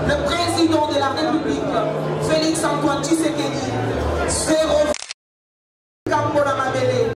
Le président de la République, Félix Antoine Tshisekedi, Zéro Kambona Mabele.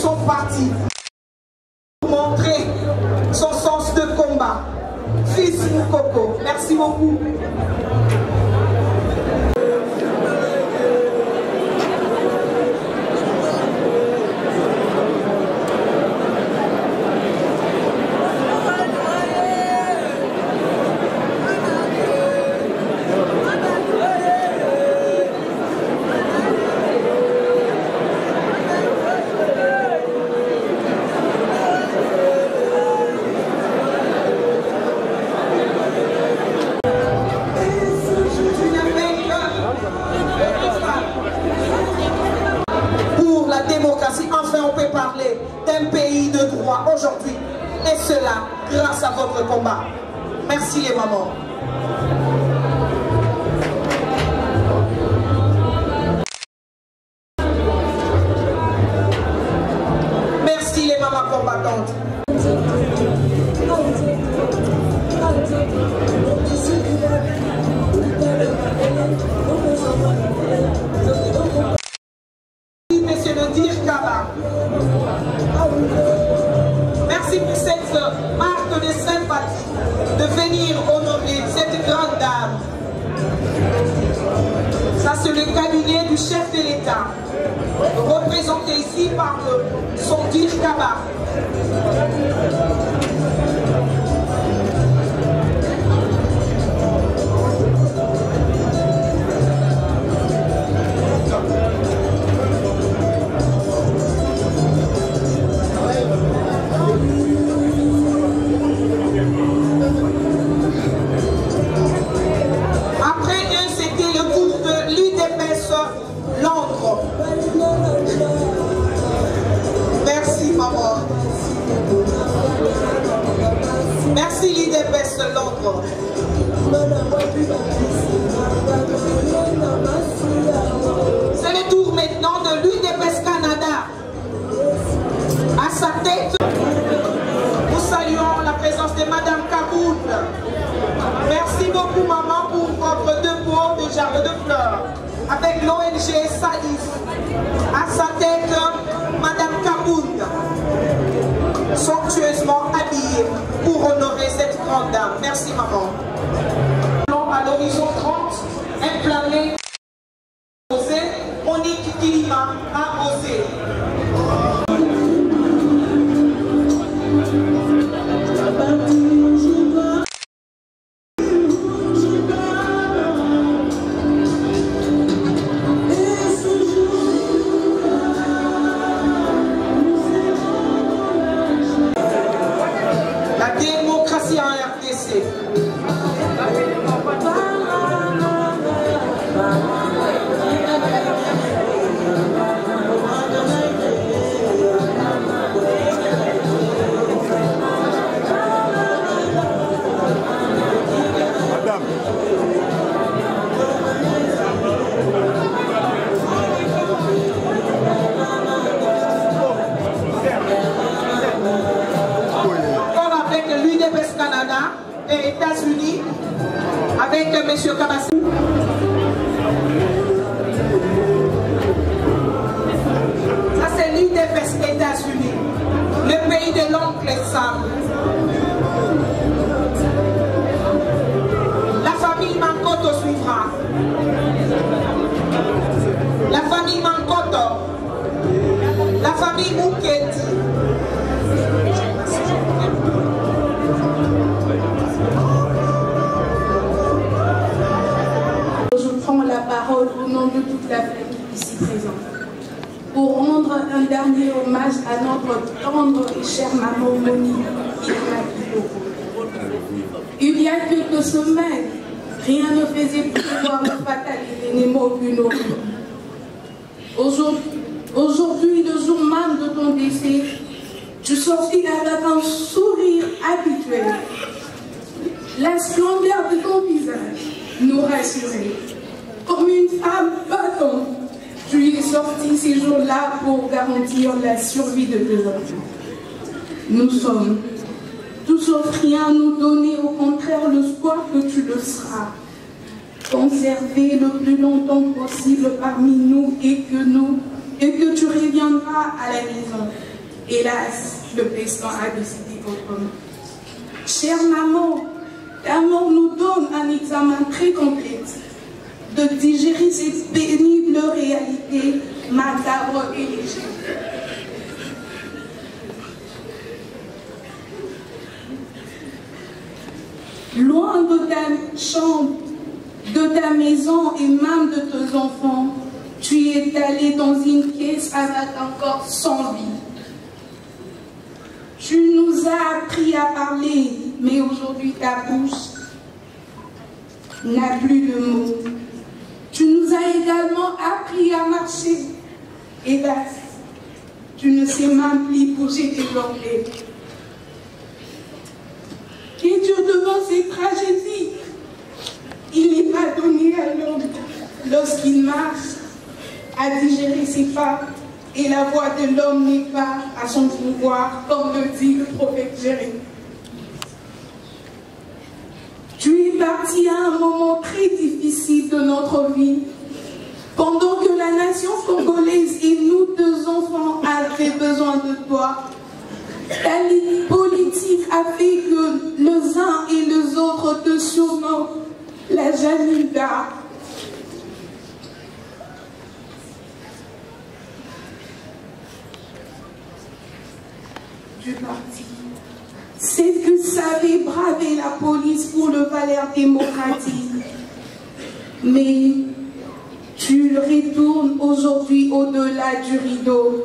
sont partis pour montrer son sens de combat. Fils Moukoko, merci beaucoup. D'un pays de droit aujourd'hui, et cela grâce à votre combat. Merci les mamans. Merci les mamans combattantes. Monsieur le Dir Kaba. Merci pour cette marque de sympathie, de venir honorer cette grande dame. Ça, c'est le cabinet du chef de l'État, représenté ici par son Dir Kaba. Merci maman. Merci l'IDPS de Londres. C'est le tour maintenant de l'UDPS Canada. À sa tête, nous saluons la présence de Madame Kaboun. Merci beaucoup maman pour votre dépôt de jardin de fleurs avec l'ONG Salif. À sa tête, Madame Kaboun, somptueusement habillée pour honorer cette grande dame. Merci maman. À l'horizon 30, un planet posé, Monique Kilima a osé. Et États-Unis avec M. Kabassi. Ça c'est l'UDPS États-Unis, le pays de l'oncle Sam. La famille Mankoto suivra. La famille Mankoto. La famille Mouketi. Je prends la parole au nom de toute la famille ici présente pour rendre un dernier hommage à notre tendre et chère maman Monique Kilima. Il y a quelques semaines, rien ne faisait prévoir le fatal événement qu'une autre. Aujourd'hui, le jour même de ton décès, tu sortis avec un sourire habituel. La splendeur de ton visage nous rassurait. Comme une femme battante, tu es sorti ces jours-là pour garantir la survie de tes enfants. Nous sommes tous sauf rien à nous donner, au contraire, l'espoir que tu le seras. Conserver le plus longtemps possible parmi nous et que tu reviendras à la maison. Hélas, le destin a décidé autrement. Chère maman, ta mort nous donne un examen très complexe de digérer cette pénible réalité macabre et légère. Loin de ta chambre, de ta maison et même de tes enfants, tu es allé dans une pièce avec un corps sans vie. Tu nous as appris à parler, mais aujourd'hui ta bouche n'a plus de mots. Tu nous as également appris à marcher. Hélas, tu ne sais même plus bouger tes orteils. Qu'es-tu devant ces tragédies? Il n'est pas donné à l'homme, lorsqu'il marche, à digérer ses pas, et la voix de l'homme n'est pas à son pouvoir, comme le dit le prophète Jérémie. Tu es parti à un moment très difficile de notre vie, pendant que la nation congolaise et nous deux enfants avaient besoin de toi. Ta ligne politique a fait que les uns et les autres te surnomment la Janilda. Tu es parti. C'est que savait braver la police pour le valeur démocratique. Mais tu retournes aujourd'hui au-delà du rideau.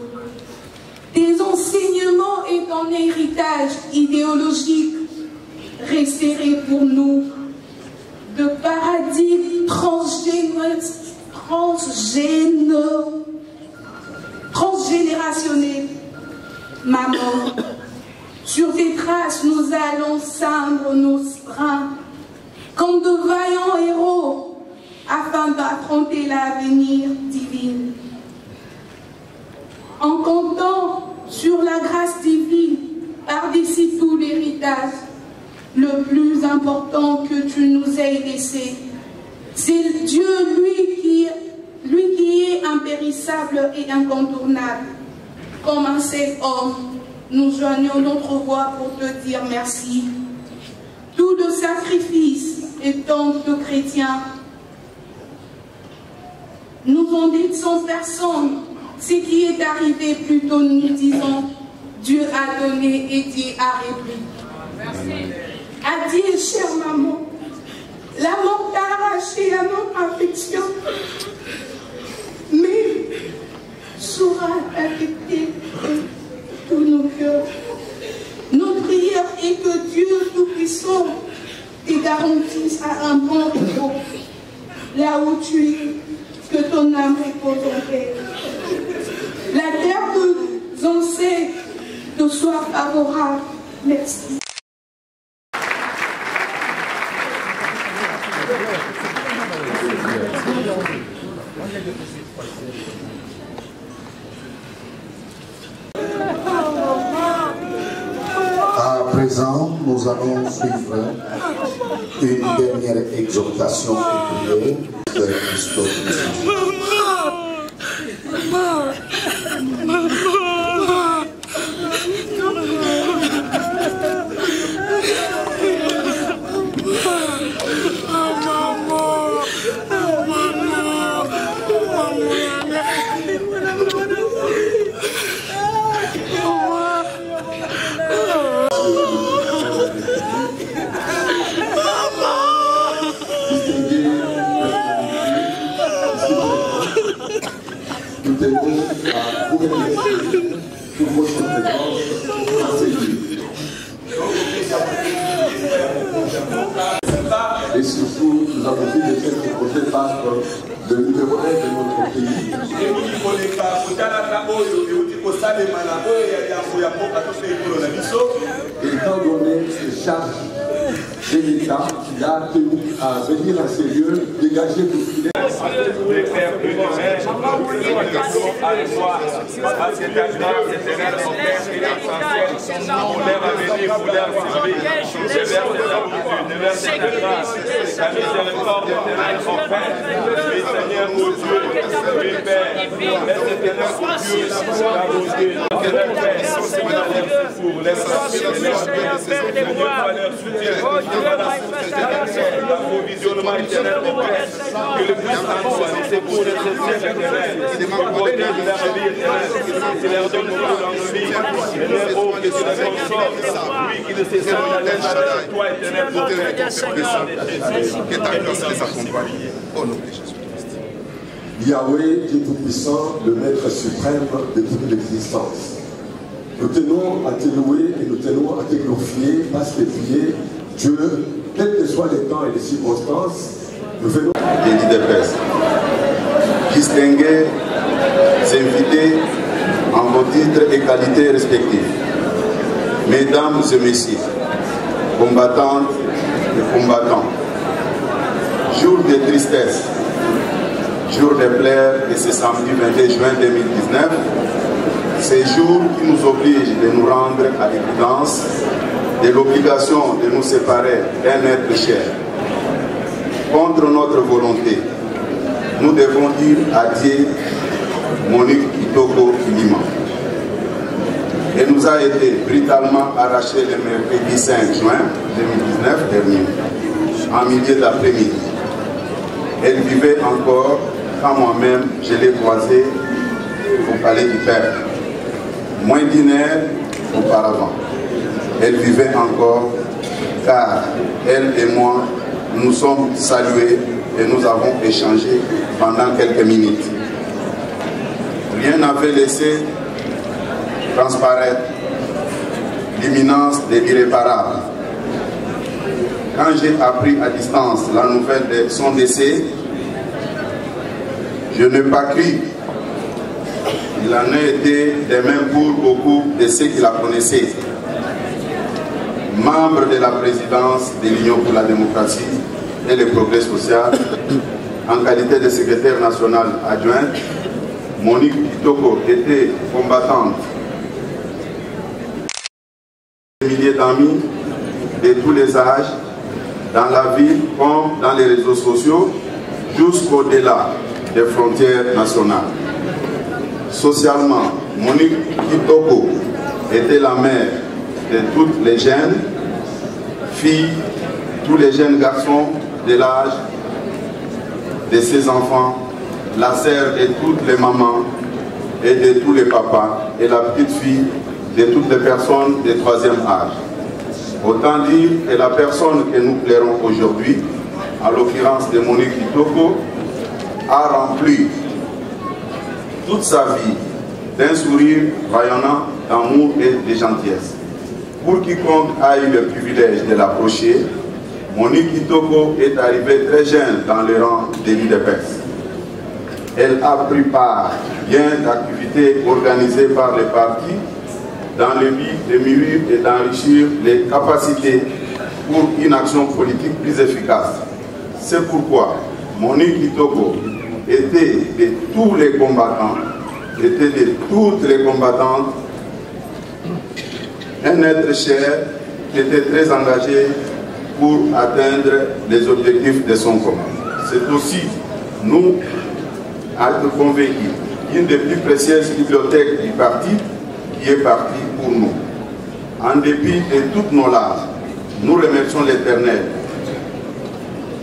Tes enseignements et ton héritage idéologique resteraient pour nous de paradigmes transgénérationnels. Maman, sur tes traces, nous allons ceindre nos brins comme de vaillants héros afin d'affronter l'avenir divin. En comptant sur la grâce divine, par-dessus tout l'héritage, le plus important que tu nous aies laissé, c'est Dieu, lui qui est impérissable et incontournable. Comme un seul homme, nous joignons notre voix pour te dire merci. Tout le sacrifice et tant de chrétiens nous ont dit sans personne. Ce qui est arrivé plutôt, nous disons, Dieu a donné et Dieu a repris. Merci. Adieu, chère maman. La mort t'a arraché à notre affection, mais saura affecter tous nos cœurs. Notre prière est que Dieu Tout-Puissant te garantisse à un bon repos, là où tu es, que ton âme repose en paix. La terre de nos ancêtres te soit favorable. Merci. À présent, nous allons suivre une dernière exhortation et prière de Christophe. Et surtout, nous avons vu de cette projet par le numéro 1 de notre pays. Étant donné ces charges de l'État, il a tenu à venir à ces lieux, dégager tout ce qu'il est. De faire plus de même, à l'espoir, à cette grâce éternelle, mon Père qui est essentiel, pour l'air à venir, pour l'air servir, je verse de ta bonté, je verse de ta grâce, ta miséricorde éternelle, mon Père, oui Seigneur, mon Dieu, oui Père, laisse éternel pour Dieu, ta bonté, éternel Père, pour les l'approvisionnement éternel de Père, que le plus grand soit laissé pour les éternels, pour protéger leur vie éternelle, qui leur donne dans leur vie, et leur eau que tu les consoles, lui qui ne sait pas la chaleur, toi éternel, pour que ta grâce les accompagne. Au nom de Jésus. Yahweh, Dieu Tout-Puissant, le Maître suprême de toute l'existence. Nous tenons à te louer et nous tenons à te glorifier parce que tu es Dieu, quels que soient les temps et les circonstances. Nous venons. Délit de presse. Distingués, invités en vos titres et qualités respectifs. Mesdames et messieurs, combattantes et combattants, jour de tristesse, jour de pleurs et ce samedi 22 juin 2019, ces jours qui nous obligent de nous rendre à l'évidence de l'obligation de nous séparer d'un être cher. Contre notre volonté, nous devons dire adieu Monique Kitoko Kilima. Elle nous a été brutalement arrachée le mercredi 5 juin 2019 dernier, en milieu d'après-midi. Elle vivait encore quand moi-même je l'ai croisée au palais du Père. Moins d'une heure auparavant. Elle vivait encore car elle et moi nous sommes salués et nous avons échangé pendant quelques minutes. Rien n'avait laissé transparaître l'imminence de l'irréparable. Quand j'ai appris à distance la nouvelle de son décès, je n'ai pas cru. Il en a été de même pour beaucoup de ceux qui la connaissaient. Membre de la présidence de l'Union pour la démocratie et le progrès social, en qualité de secrétaire national adjointe, Monique Kitoko était combattante. Des milliers d'amis de tous les âges, dans la ville comme dans les réseaux sociaux, jusqu'au-delà des frontières nationales. Socialement, Monique Kitoko était la mère de toutes les jeunes filles, tous les jeunes garçons de l'âge de ses enfants, la sœur de toutes les mamans et de tous les papas, et la petite fille de toutes les personnes de troisième âge. Autant dire que la personne que nous plairons aujourd'hui, à l'occurrence de Monique Kitoko, a rempli toute sa vie d'un sourire rayonnant d'amour et de gentillesse. Pour quiconque a eu le privilège de l'approcher, Monique Kitoko est arrivée très jeune dans les rangs de l'UDPS. Elle a pris part bien d'activités organisées par les partis dans le but de mûrir et d'enrichir les capacités pour une action politique plus efficace. C'est pourquoi Monique Kitoko était de tous les combattants, était de toutes les combattantes, un être cher qui était très engagé pour atteindre les objectifs de son combat. C'est aussi, nous, être convaincus, une des plus précieuses bibliothèques du parti qui est partie pour nous. En dépit de toutes nos larmes, nous remercions l'Éternel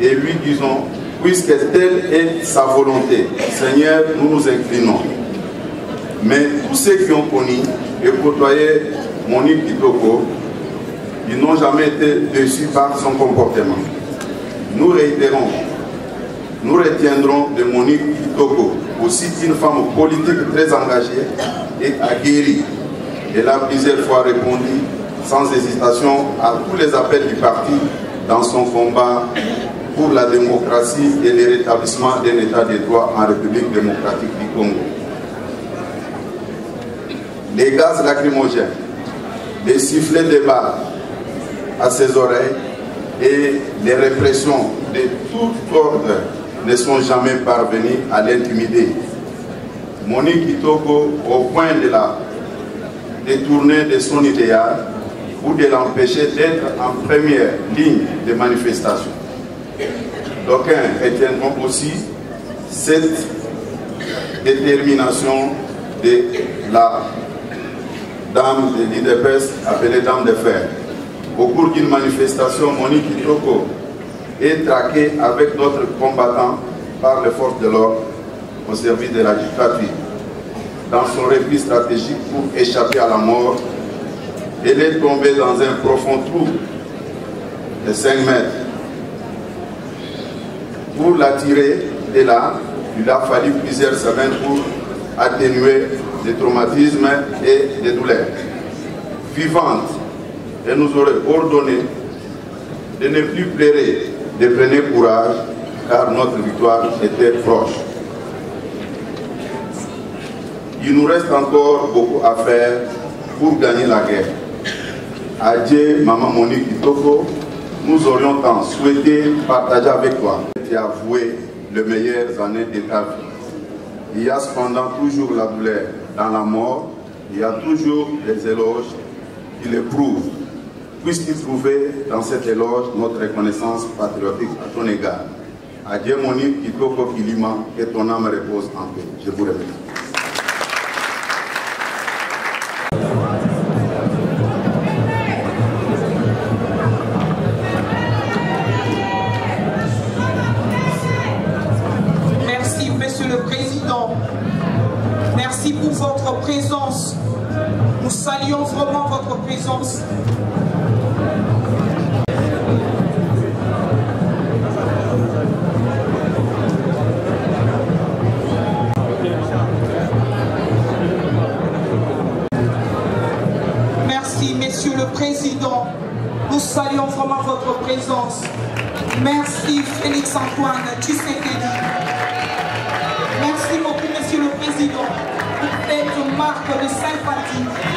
et lui disons, puisque telle est sa volonté, Seigneur, nous nous inclinons. Mais tous ceux qui ont connu et côtoyé Monique Kitoko, ils n'ont jamais été déçus par son comportement. Nous réitérons, nous retiendrons de Monique Kitoko aussi une femme politique très engagée et aguerrie. Elle a plusieurs fois répondu sans hésitation à tous les appels du parti dans son combat pour la démocratie et le rétablissement d'un état de droit en République démocratique du Congo. Les gaz lacrymogènes, les sifflets de balles à ses oreilles et les répressions de tout ordre ne sont jamais parvenus à l'intimider. Monique Kitoko, au point de la détourner de son idéal ou de l'empêcher d'être en première ligne de manifestation. D'aucuns retiendront aussi cette détermination de la dame de l'IDPS appelée Dame de Fer. Au cours d'une manifestation, Monique Kitoko est traquée avec d'autres combattants par les forces de l'ordre au service de la dictature. Dans son repli stratégique pour échapper à la mort, elle est tombée dans un profond trou de 5 mètres. Pour la tirer de là, il a fallu plusieurs semaines pour atténuer les traumatismes et les douleurs. Vivante, elle nous aurait ordonné de ne plus pleurer, de prendre courage, car notre victoire était proche. Il nous reste encore beaucoup à faire pour gagner la guerre. Adieu, Maman Monique Kitoko, nous aurions tant souhaité partager avec toi et avouer les meilleures années de ta vie. Il y a cependant toujours la douleur dans la mort, il y a toujours des éloges qui le prouvent. Puisses-tu trouver dans cet éloge notre reconnaissance patriotique à ton égard. Adieu Monique Kitoko Kilima, que ton âme repose en paix. Je vous remercie. Merci, Monsieur le Président. Merci pour votre présence. Nous saluons vraiment votre présence. Merci, Monsieur le Président. Nous saluons vraiment votre présence. Merci, Félix-Antoine Tshisekedi. Merci beaucoup, Monsieur le Président, pour cette marque de sympathie.